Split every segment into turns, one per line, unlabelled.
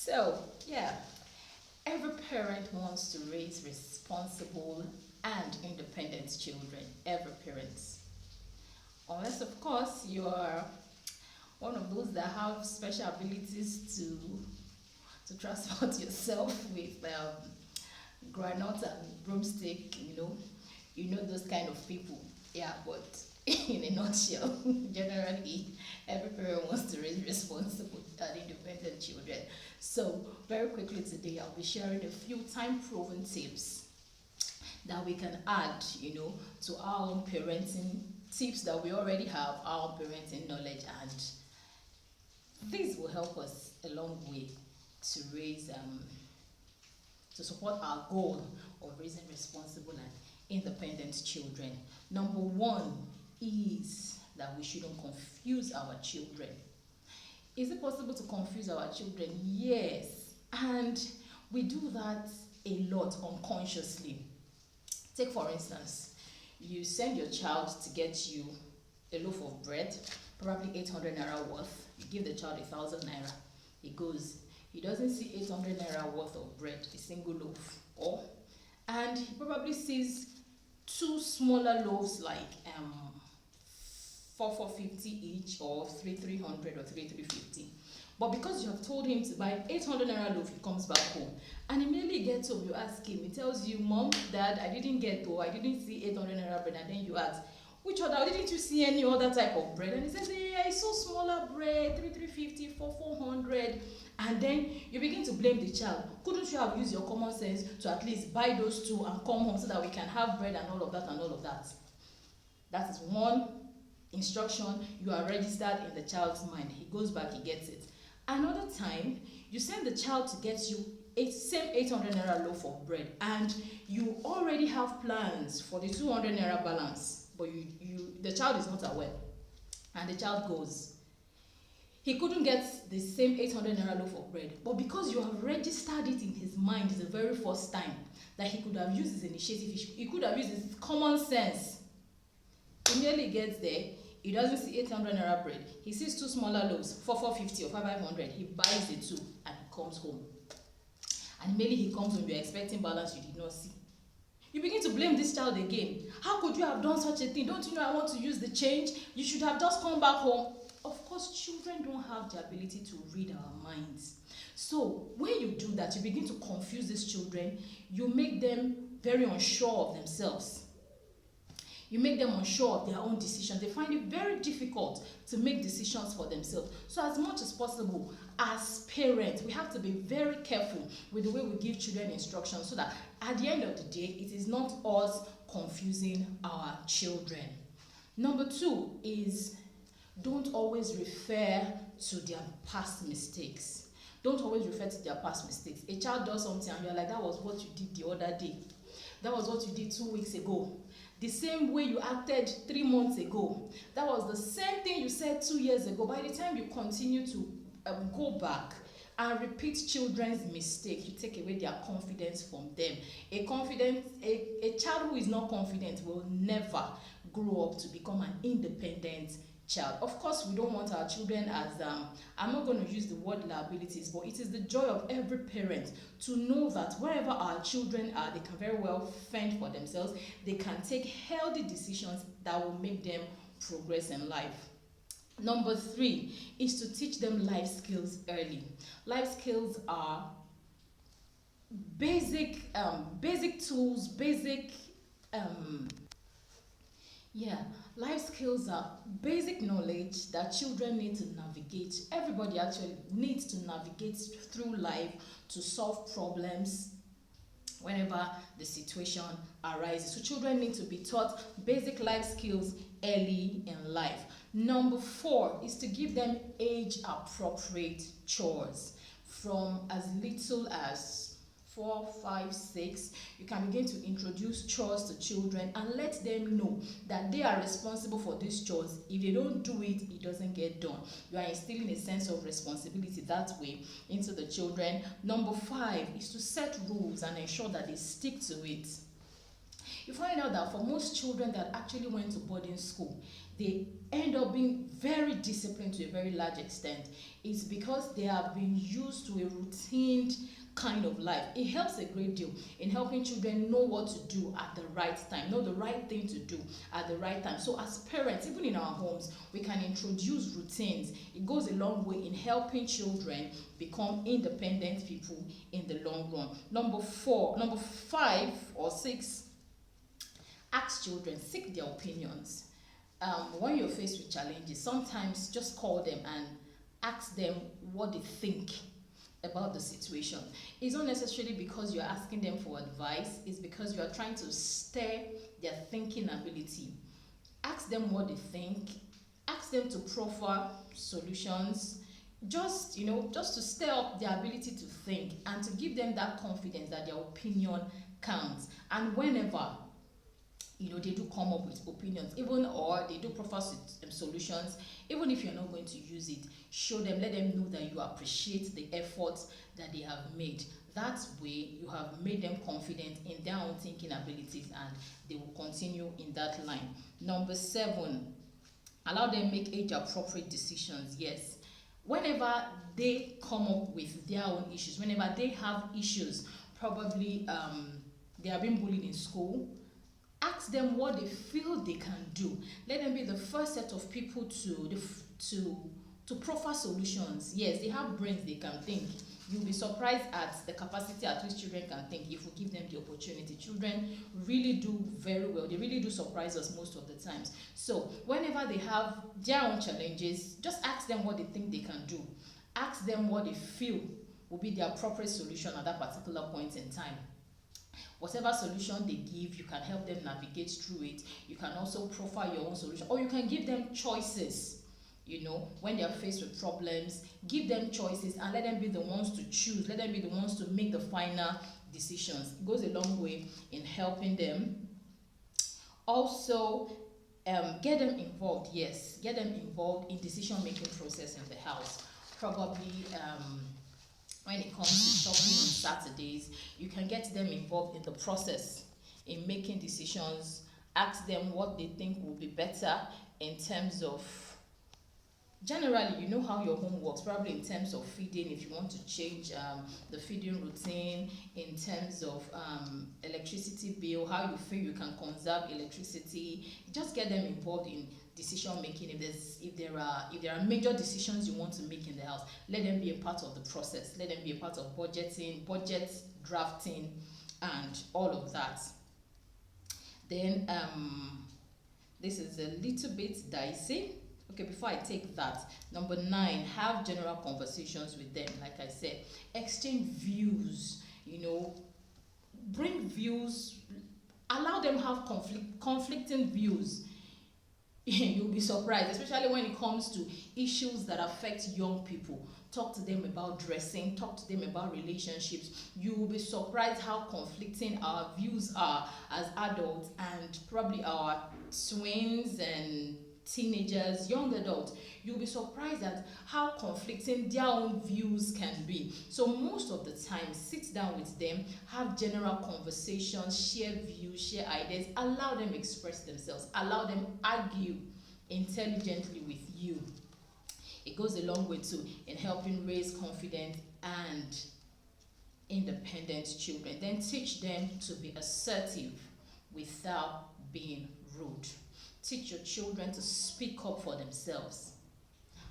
So, yeah, every parent wants to raise responsible and independent children. Every parent. Unless, of course, you are one of those that have special abilities to transport yourself with granite and broomstick, those kind of people. Yeah, but in a nutshell, generally, every parent wants to raise responsible and independent children. So, very quickly today, I'll be sharing a few time-proven tips that we can add, to our own parenting tips that we already have, our own parenting knowledge, and this will help us a long way to raise to support our goal of raising responsible and independent children. Number one is that we shouldn't confuse our children. Is it possible to confuse our children? Yes. And we do that a lot unconsciously. Take for instance, you send your child to get you a loaf of bread, probably 800 naira worth. You give the child 1,000 naira. He goes, he doesn't see 800 naira worth of bread, a single loaf. And he probably sees two smaller loaves like 450 each, or 300 or 350. But because you have told him to buy 800 naira loaf, he comes back home. And immediately he gets home, you ask him, he tells you, Mom, Dad, I didn't see 800 naira bread. And then you ask, which other, didn't you see any other type of bread? And he says, yeah, I saw smaller bread, 350, 400. And then you begin to blame the child. Couldn't you have used your common sense to at least buy those two and come home so that we can have bread and all of that and all of that? That is one instruction you are registered in the child's mind. He goes back, he gets it. Another time, you send the child to get you same 800 naira loaf of bread, and you already have plans for the 200 naira balance, but the child is not aware, and the child goes. He couldn't get the same 800 naira loaf of bread, but because you have registered it in his mind the very first time that he could have used his initiative, he could have used his common sense. Immediately gets there, he doesn't see 800 naira bread. He sees two smaller loaves, 450 or 500. He buys the two and he comes home. And immediately he comes home, you're expecting balance you did not see. You begin to blame this child again. How could you have done such a thing? Don't you know I want to use the change? You should have just come back home. Of course, children don't have the ability to read our minds. So when you do that, you begin to confuse these children. You make them very unsure of themselves. You make them unsure of their own decisions. They find it very difficult to make decisions for themselves. So as much as possible, as parents, we have to be very careful with the way we give children instructions so that at the end of the day, it is not us confusing our children. Number two is don't always refer to their past mistakes. Don't always refer to their past mistakes. A child does something and you're like, that was what you did the other day. That was what you did 2 weeks ago. The same way you acted 3 months ago. That was the same thing you said 2 years ago. By the time you continue to go back and repeat children's mistake, you take away their confidence from them. A child who is not confident will never grow up to become an independent child. Of course, we don't want our children as I'm not going to use the word liabilities, but it is the joy of every parent to know that wherever our children are, they can very well fend for themselves. They can take healthy decisions that will make them progress in life. Number three is to teach them life skills early. Life skills are basic tools, life skills are basic knowledge that children need to navigate. Everybody actually needs to navigate through life to solve problems whenever the situation arises. So children need to be taught basic life skills early in life. Number four is to give them age-appropriate chores from as little as 4, 5, 6. You can begin to introduce chores to children and let them know that they are responsible for these chores. If they don't do it, it doesn't get done. You are instilling a sense of responsibility that way into the children. Number 5 is to set rules and ensure that they stick to it. You find out that for most children that actually went to boarding school, they end up being very disciplined to a very large extent. It's because they have been used to a routine kind of life. It helps a great deal in helping children know what to do at the right time, know the right thing to do at the right time. So as parents, even in our homes, we can introduce routines. It goes a long way in helping children become independent people in the long run. Number 5 or 6, ask children, seek their opinions. When you're faced with challenges, sometimes just call them and ask them what they think about the situation. It's not necessarily because you're asking them for advice, it's because you are trying to stir their thinking ability. Ask them what they think, ask them to proffer solutions, just to stir up their ability to think and to give them that confidence that their opinion counts. And whenever they do come up with opinions, even or they do proffer solutions, even if you're not going to use it, show them, let them know that you appreciate the efforts that they have made. That way you have made them confident in their own thinking abilities and they will continue in that line. Number 7, allow them make age appropriate decisions. Yes, whenever they come up with their own issues, whenever they have issues, probably they are being bullied in school, ask them what they feel they can do. Let them be the first set of people to proffer solutions. Yes, they have brains, they can think. You'll be surprised at the capacity at which children can think if we give them the opportunity. Children really do very well. They really do surprise us most of the times. So whenever they have their own challenges, just ask them what they think they can do. Ask them what they feel will be the appropriate solution at that particular point in time. Whatever solution they give, you can help them navigate through it. You can also profile your own solution, or you can give them choices. When they are faced with problems, give them choices and let them be the ones to choose. Let them be the ones to make the final decisions. It goes a long way in helping them. Also, get them involved. Yes, get them involved in decision-making process in the house. Probably when it comes to shopping on Saturdays, you can get them involved in the process in making decisions. Ask them what they think will be better in terms of, generally, you know how your home works, probably in terms of feeding, if you want to change the feeding routine, in terms of electricity bill, how you feel you can conserve electricity. Just get them involved in decision making. If there are major decisions you want to make in the house, let them be a part of the process. Let them be a part of budget drafting and all of that. Then this is a little bit dicey. Okay, before I take that, number 9, have general conversations with them. Like I said, exchange views. Bring views, allow them have conflicting views. You'll be surprised, especially when it comes to issues that affect young people. Talk to them about dressing, talk to them about relationships. You will be surprised how conflicting our views are as adults, and probably our twins and teenagers, young adults. You'll be surprised at how conflicting their own views can be. So most of the time, sit down with them, have general conversations, share views, share ideas, allow them express themselves, allow them argue intelligently with you. It goes a long way too in helping raise confident and independent children. Then teach them to be assertive without being rude. Teach your children to speak up for themselves.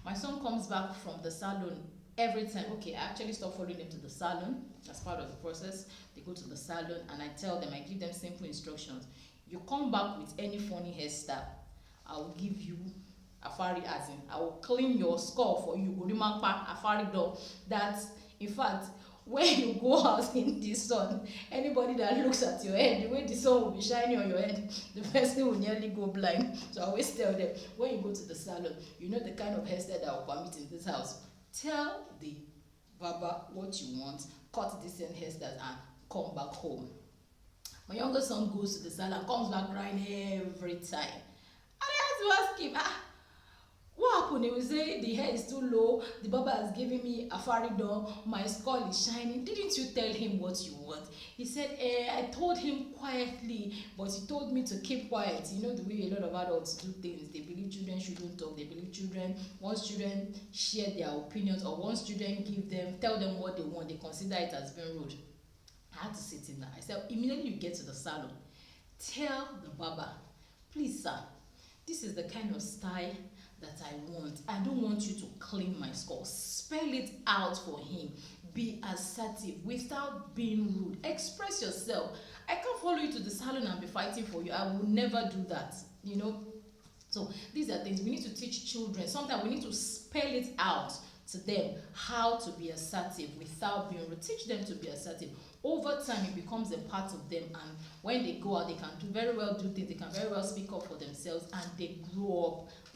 My son comes back from the salon every time. Okay, I actually stop following them to the salon as part of the process. They go to the salon and I tell them, I give them simple instructions. You come back with any funny hairstyle, I will give you afari, as in I will clean your skull for you. Afari door. That, in fact, when you go out in the sun, anybody that looks at your head, the way the sun will be shining on your head, the person will nearly go blind. So I always tell them, when you go to the salon, you know the kind of hairstyle that will permit in this house. Tell the barber what you want, cut decent hairstyles and come back home. My younger son goes to the salon, comes back crying every time. And I have to ask him, what happen? He will say the hair is too low, the barber has given me a faridon, my skull is shining. Didn't you tell him what you want? He said, I told him quietly, but he told me to keep quiet. You know the way a lot of adults do things. They believe children shouldn't talk. They believe children, once children share their opinions, or once children tell them what they want, they consider it as being rude. I had to sit in there. I said, immediately you get to the salon, tell the barber, please sir, this is the kind of style that I want. I don't want you to clean my skull. Spell it out for him. Be assertive without being rude. Express yourself. I can't follow you to the salon and be fighting for you. I will never do that. You know. So these are things we need to teach children. Sometimes we need to spell it out to them how to be assertive without being rude. Teach them to be assertive. Over time, it becomes a part of them, and when they go out, they can very well do things. They can very well speak up for themselves, and they grow up